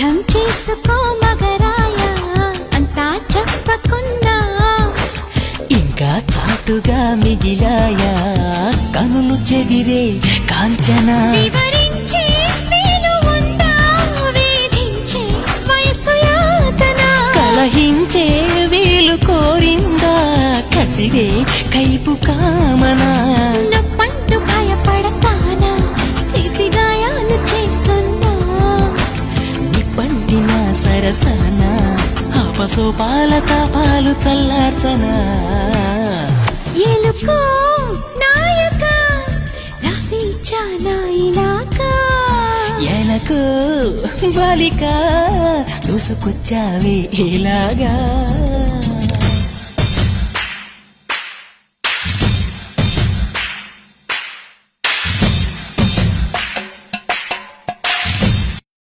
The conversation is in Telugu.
అర్థం చేసుకో మగరాయ అంతా చెప్పకున్నా ఇంకా చాటుగా మిగిలాయా కనులు చెదిరే కాంచనా వివరించే వీలు ఉందా వేధించే వయసు యాతన కలహించే వీలు కోరిందా కసిరే కైపు కామనా నొప్పంటూ భయపడతానా తీపి గాయాలు చేస్తున్నా నిప్పంటిన సరసన ఆపసోపాల తాపాలు చల్లార్చనా ఎలుకో నాయక రాసి చానా ఇలాకా ఎలకు బాలిక దూసుకొచ్చావే ఇలాగా